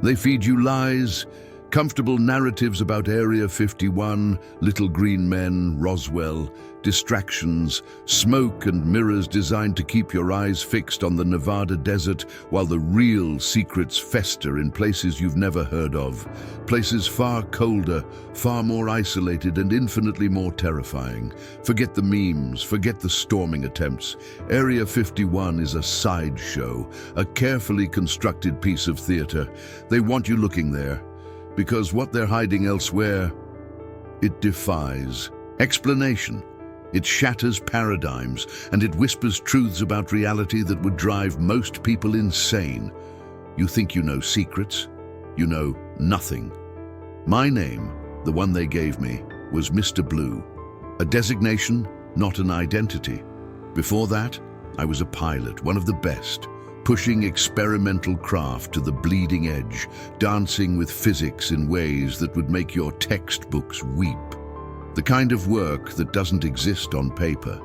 They feed you lies, comfortable narratives about Area 51, little green men, Roswell, distractions, smoke and mirrors designed to keep your eyes fixed on the Nevada desert while the real secrets fester in places you've never heard of. Places far colder, far more isolated and infinitely more terrifying. Forget the memes, forget the storming attempts. Area 51 is a sideshow, a carefully constructed piece of theater. They want you looking there, because what they're hiding elsewhere, it defies explanation. It shatters paradigms, and it whispers truths about reality that would drive most people insane. You think you know secrets? You know nothing. My name, the one they gave me, was Mr. Blue. A designation, not an identity. Before that, I was a pilot, one of the best, pushing experimental craft to the bleeding edge, dancing with physics in ways that would make your textbooks weep. The kind of work that doesn't exist on paper.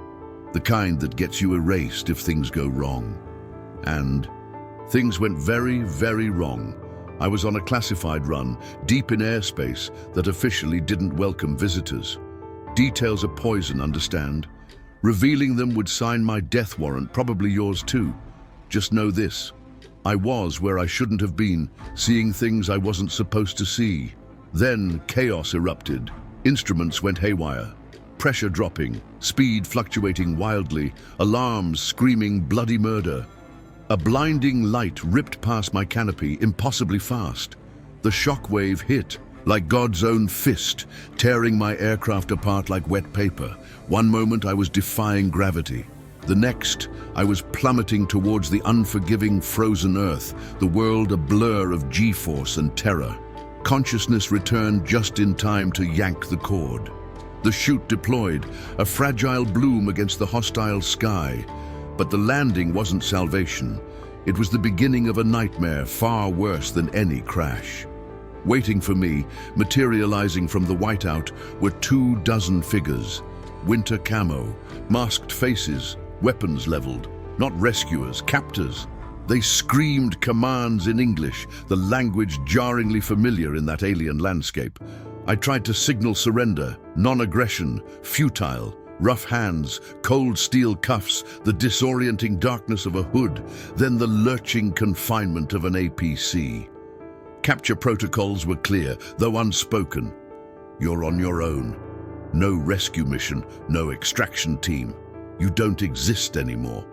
The kind that gets you erased if things go wrong. And things went very, very wrong. I was on a classified run, deep in airspace that officially didn't welcome visitors. Details are poison, understand? Revealing them would sign my death warrant, probably yours too. Just know this, I was where I shouldn't have been, seeing things I wasn't supposed to see. Then chaos erupted. Instruments went haywire, pressure dropping, speed fluctuating wildly, alarms screaming bloody murder. A blinding light ripped past my canopy impossibly fast. The shockwave hit, like God's own fist, tearing my aircraft apart like wet paper. One moment I was defying gravity. The next, I was plummeting towards the unforgiving frozen earth, the world a blur of G-force and terror. Consciousness returned just in time to yank the cord. The chute deployed, a fragile bloom against the hostile sky. But the landing wasn't salvation. It was the beginning of a nightmare far worse than any crash. Waiting for me, materializing from the whiteout, were 24 figures. Winter camo, masked faces, weapons leveled. Not rescuers, captors. They screamed commands in English, the language jarringly familiar in that alien landscape. I tried to signal surrender, non-aggression, futile, rough hands, cold steel cuffs, the disorienting darkness of a hood, then the lurching confinement of an APC. Capture protocols were clear, though unspoken. You're on your own. No rescue mission, no extraction team. You don't exist anymore.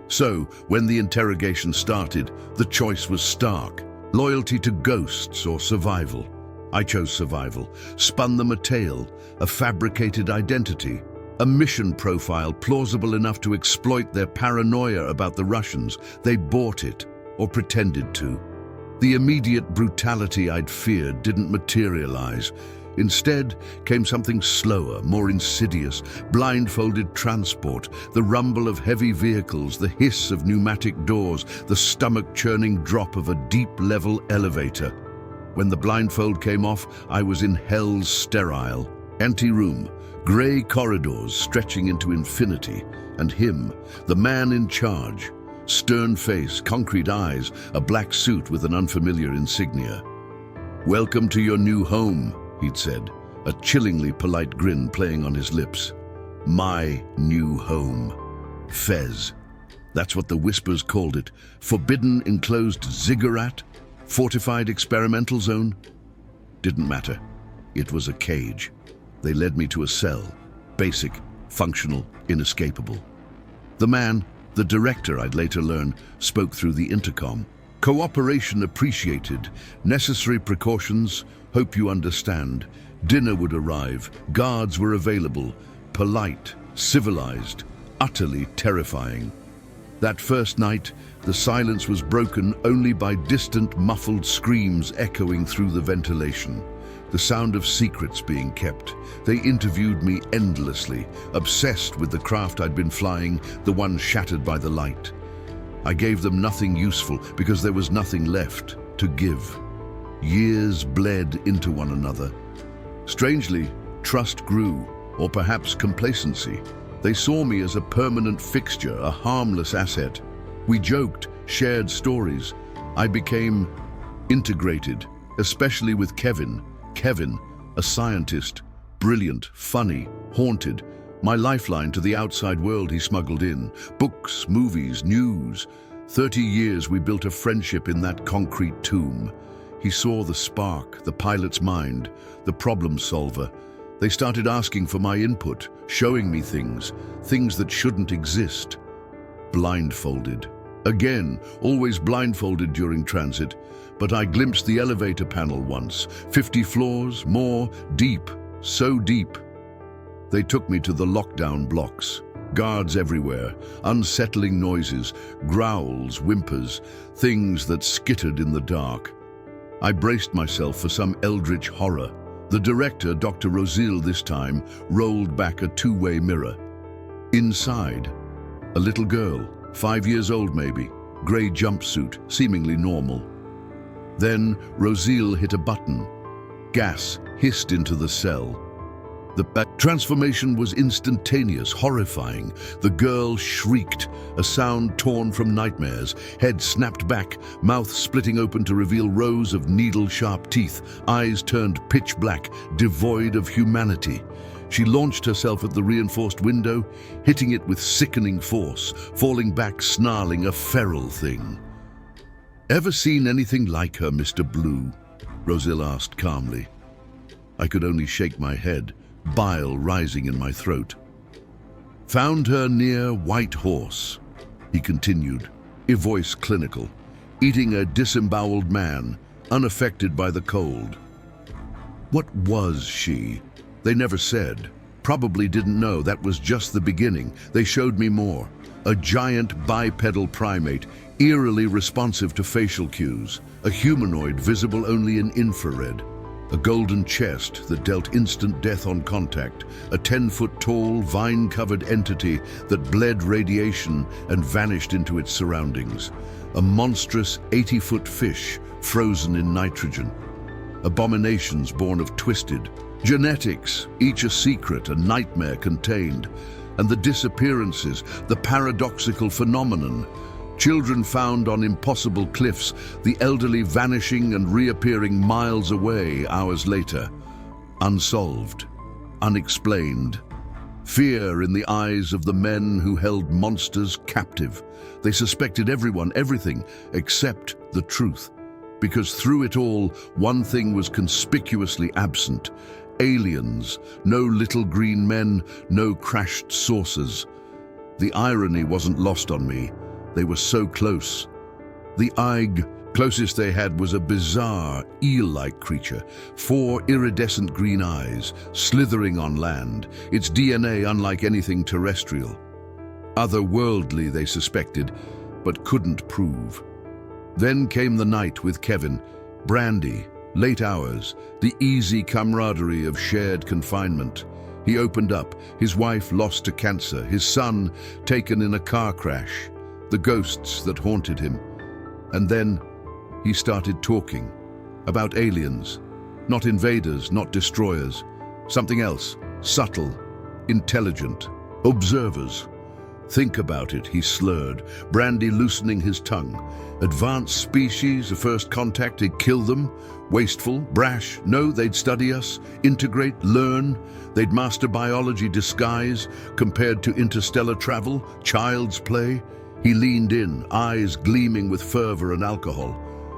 So, when the interrogation started, the choice was stark. Loyalty to ghosts or survival. I chose survival, spun them a tale, a fabricated identity, a mission profile plausible enough to exploit their paranoia about the Russians. They bought it, or pretended to. The immediate brutality I'd feared didn't materialize. Instead came something slower, more insidious, blindfolded transport, the rumble of heavy vehicles, the hiss of pneumatic doors, the stomach-churning drop of a deep-level elevator. When the blindfold came off, I was in hell's sterile. Empty room, grey corridors stretching into infinity, and him, the man in charge. Stern face, concrete eyes, a black suit with an unfamiliar insignia. "Welcome to your new home," he'd said, a chillingly polite grin playing on his lips. My new home. FEZ. That's what the whispers called it. Forbidden enclosed ziggurat? Fortified experimental zone? Didn't matter. It was a cage. They led me to a cell. Basic, functional, inescapable. The man, the director I'd later learn, spoke through the intercom. Cooperation appreciated. Necessary precautions. Hope you understand. Dinner would arrive. Guards were available. Polite, civilized, utterly terrifying. That first night, the silence was broken only by distant, muffled screams echoing through the ventilation. The sound of secrets being kept. They interviewed me endlessly, obsessed with the craft I'd been flying, the one shattered by the light. I gave them nothing useful because there was nothing left to give. Years bled into one another. Strangely, trust grew, or perhaps complacency. They saw me as a permanent fixture, a harmless asset. We joked, shared stories. I became integrated, especially with Kevin. Kevin, a scientist, brilliant, funny, haunted, my lifeline to the outside world he smuggled in. Books, movies, news. 30 years we built a friendship in that concrete tomb. He saw the spark, the pilot's mind, the problem solver. They started asking for my input, showing me things that shouldn't exist. Blindfolded. Again, always blindfolded during transit, but I glimpsed the elevator panel once. 50 floors, more, deep, so deep. They took me to the lockdown blocks. Guards everywhere, unsettling noises, growls, whimpers, things that skittered in the dark. I braced myself for some eldritch horror. The director, Dr. Rosile this time, rolled back a two-way mirror. Inside, a little girl, 5 years old maybe, grey jumpsuit, seemingly normal. Then Rosile hit a button. Gas hissed into the cell. The transformation was instantaneous, horrifying. The girl shrieked, a sound torn from nightmares, head snapped back, mouth splitting open to reveal rows of needle-sharp teeth, eyes turned pitch black, devoid of humanity. She launched herself at the reinforced window, hitting it with sickening force, falling back snarling, a feral thing. "Ever seen anything like her, Mr. Blue?" Rosile asked calmly. I could only shake my head, bile rising in my throat. "Found her near White Horse," he continued, a voice clinical, eating a disemboweled man, unaffected by the cold. What was she? They never said. Probably didn't know. That was just the beginning. They showed me more. A giant bipedal primate, eerily responsive to facial cues. A humanoid visible only in infrared. A golden chest that dealt instant death on contact. A 10-foot-tall, vine-covered entity that bled radiation and vanished into its surroundings. A monstrous 80-foot fish frozen in nitrogen. Abominations born of twisted genetics, each a secret, a nightmare contained. And the disappearances, the paradoxical phenomenon. Children found on impossible cliffs, the elderly vanishing and reappearing miles away hours later. Unsolved, unexplained. Fear in the eyes of the men who held monsters captive. They suspected everyone, everything, except the truth. Because through it all, one thing was conspicuously absent. Aliens, no little green men, no crashed saucers. The irony wasn't lost on me. They were so close. The closest they had was a bizarre, eel-like creature, 4 iridescent green eyes, slithering on land, its DNA unlike anything terrestrial. Otherworldly, they suspected, but couldn't prove. Then came the night with Kevin, brandy, late hours, the easy camaraderie of shared confinement. He opened up, his wife lost to cancer, his son taken in a car crash, the ghosts that haunted him. And then he started talking about aliens, not invaders, not destroyers, something else, subtle, intelligent, observers. "Think about it," he slurred, brandy loosening his tongue. "Advanced species, a first contact, they'd kill them? Wasteful, brash? No, they'd study us, integrate, learn. They'd master biology disguise, compared to interstellar travel, child's play." He leaned in, eyes gleaming with fervor and alcohol.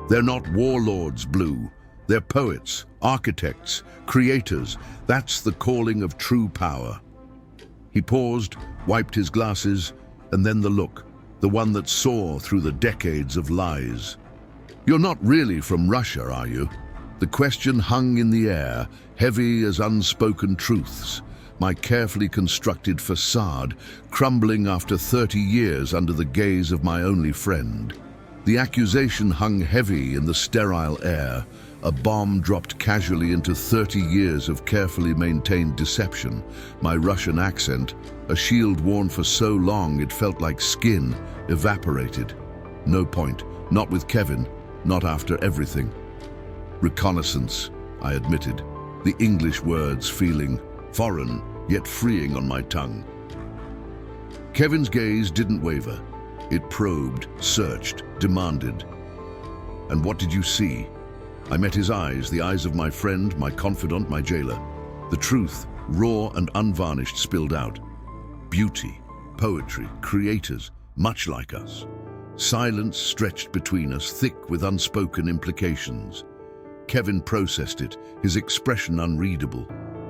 "They're not warlords, Blue. They're poets, architects, creators. That's the calling of true power." He paused, wiped his glasses, and then the look, the one that saw through the decades of lies. "You're not really from Russia, are you?" The question hung in the air, heavy as unspoken truths. My carefully constructed facade crumbling after 30 years under the gaze of my only friend. The accusation hung heavy in the sterile air, a bomb dropped casually into 30 years of carefully maintained deception. My Russian accent, a shield worn for so long it felt like skin, evaporated. No point, not with Kevin, not after everything. "Reconnaissance," I admitted, the English words feeling foreign, yet freeing on my tongue. Kevin's gaze didn't waver. It probed, searched, demanded. "And what did you see?" I met his eyes, the eyes of my friend, my confidant, my jailer. The truth, raw and unvarnished, spilled out. Beauty, poetry, creators, much like us. Silence stretched between us, thick with unspoken implications. Kevin processed it, his expression unreadable.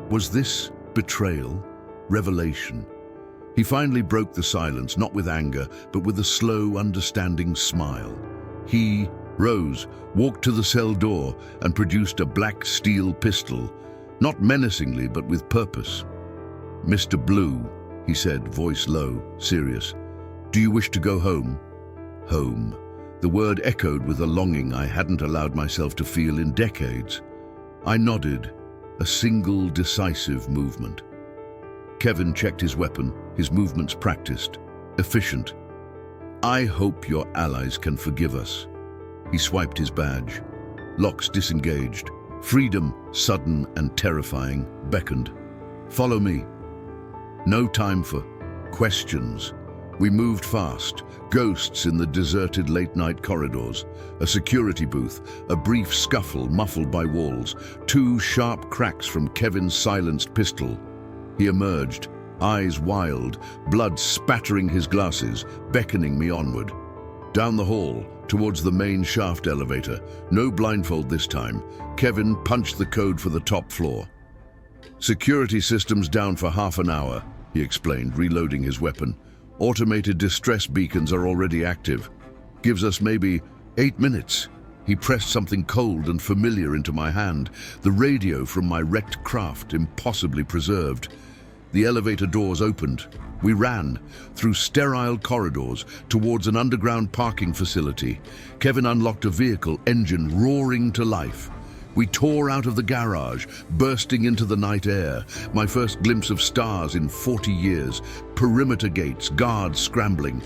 Was this betrayal? Revelation? He finally broke the silence, not with anger, but with a slow, understanding smile. He rose, walked to the cell door, and produced a black steel pistol, not menacingly, but with purpose. "Mr. Blue," he said, voice low, serious, "do you wish to go home?" Home. The word echoed with a longing I hadn't allowed myself to feel in decades. I nodded, a single decisive movement. Kevin checked his weapon, his movements practiced, efficient. "I hope your allies can forgive us." He swiped his badge. Locks disengaged. Freedom, sudden and terrifying, beckoned. "Follow me." No time for questions. We moved fast, ghosts in the deserted late-night corridors, a security booth, a brief scuffle muffled by walls, 2 sharp cracks from Kevin's silenced pistol. He emerged, eyes wild, blood spattering his glasses, beckoning me onward. Down the hall, towards the main shaft elevator, no blindfold this time, Kevin punched the code for the top floor. "Security systems down for half an hour," he explained, reloading his weapon. "Automated distress beacons are already active. Gives us maybe 8 minutes." He pressed something cold and familiar into my hand, the radio from my wrecked craft, impossibly preserved. The elevator doors opened. We ran, through sterile corridors, towards an underground parking facility. Kevin unlocked a vehicle, engine roaring to life. We tore out of the garage, bursting into the night air, my first glimpse of stars in 40 years, perimeter gates, guards scrambling.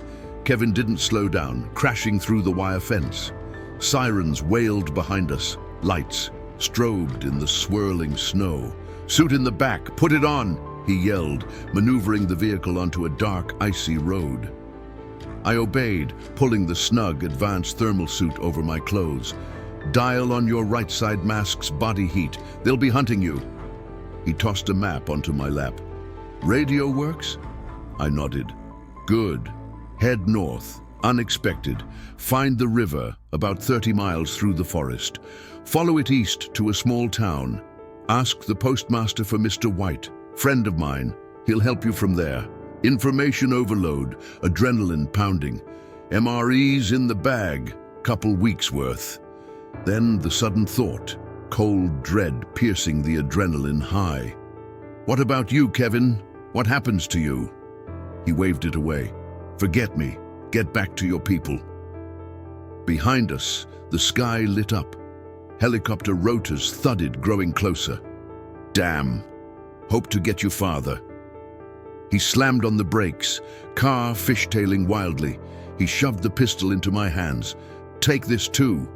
Kevin didn't slow down, crashing through the wire fence. Sirens wailed behind us, lights strobed in the swirling snow. "Suit in the back, put it on!" he yelled, maneuvering the vehicle onto a dark, icy road. I obeyed, pulling the snug, advanced thermal suit over my clothes. "Dial on your right side mask's body heat. They'll be hunting you." He tossed a map onto my lap. "Radio works?" I nodded. "Good. Head north. Unexpected. Find the river, about 30 miles through the forest. Follow it east to a small town. Ask the postmaster for Mr. White, friend of mine. He'll help you from there. Information overload, adrenaline pounding. MREs in the bag, couple weeks worth." Then the sudden thought, cold dread piercing the adrenaline high. "What about you, Kevin? What happens to you?" He waved it away. "Forget me. Get back to your people." Behind us, the sky lit up. Helicopter rotors thudded, growing closer. "Damn. Hope to get you farther." He slammed on the brakes, car fishtailing wildly. He shoved the pistol into my hands. "Take this too."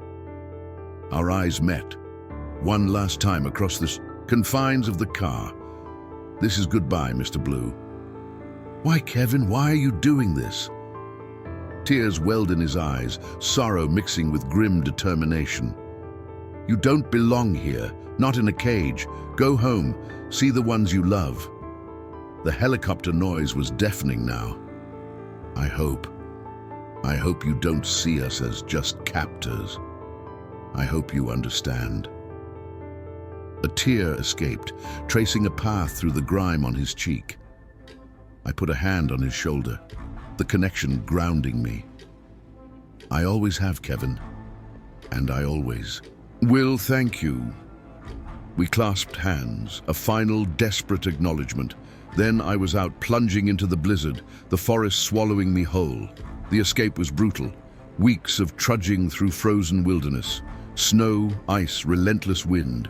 Our eyes met. One last time across the confines of the car. "This is goodbye, Mr. Blue." "Why, Kevin, why are you doing this?" Tears welled in his eyes, sorrow mixing with grim determination. "You don't belong here, not in a cage. Go home, see the ones you love." The helicopter noise was deafening now. I hope you don't see us as just captors. I hope you understand." A tear escaped, tracing a path through the grime on his cheek. I put a hand on his shoulder, the connection grounding me. "I always have, Kevin, and I always will. Thank you." We clasped hands, a final desperate acknowledgement. Then I was out, plunging into the blizzard, the forest swallowing me whole. The escape was brutal. Weeks of trudging through frozen wilderness. Snow, ice, relentless wind.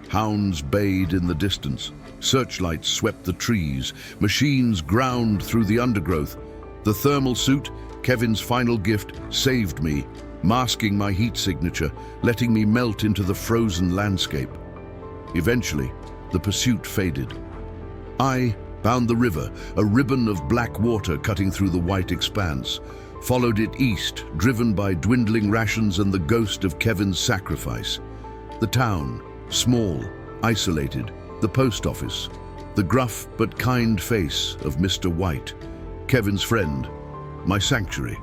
Hounds bayed in the distance. Searchlights swept the trees. Machines ground through the undergrowth. The thermal suit, Kevin's final gift, saved me, masking my heat signature, letting me melt into the frozen landscape. Eventually, the pursuit faded. I found the river, a ribbon of black water cutting through the white expanse. Followed it east, driven by dwindling rations and the ghost of Kevin's sacrifice. The town, small, isolated. The post office. The gruff but kind face of Mr. White, Kevin's friend, my sanctuary.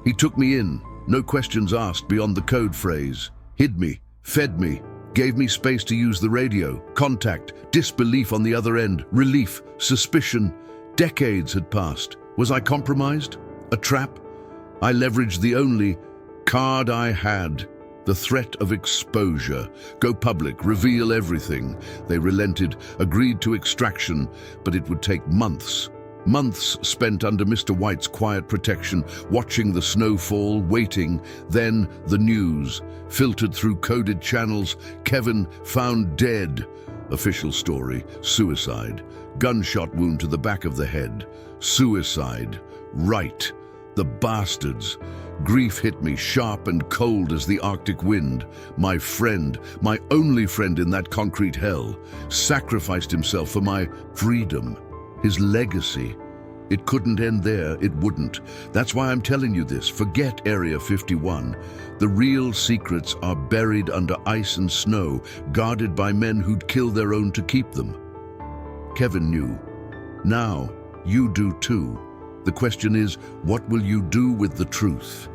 He took me in, no questions asked beyond the code phrase, hid me, fed me, gave me space to use the radio, contact, disbelief on the other end, relief, suspicion. Decades had passed. Was I compromised? A trap? I leveraged the only card I had, the threat of exposure. Go public, reveal everything. They relented, agreed to extraction, but it would take months. Months spent under Mr. White's quiet protection, watching the snowfall, waiting. Then the news, filtered through coded channels. Kevin found dead. Official story, suicide. Gunshot wound to the back of the head. Suicide. Right. The bastards. Grief hit me sharp and cold as the Arctic wind. My friend, my only friend in that concrete hell, sacrificed himself for my freedom. His legacy. It couldn't end there, it wouldn't. That's why I'm telling you this. Forget Area 51. The real secrets are buried under ice and snow, guarded by men who'd kill their own to keep them. Kevin knew. Now, you do too. The question is, what will you do with the truth?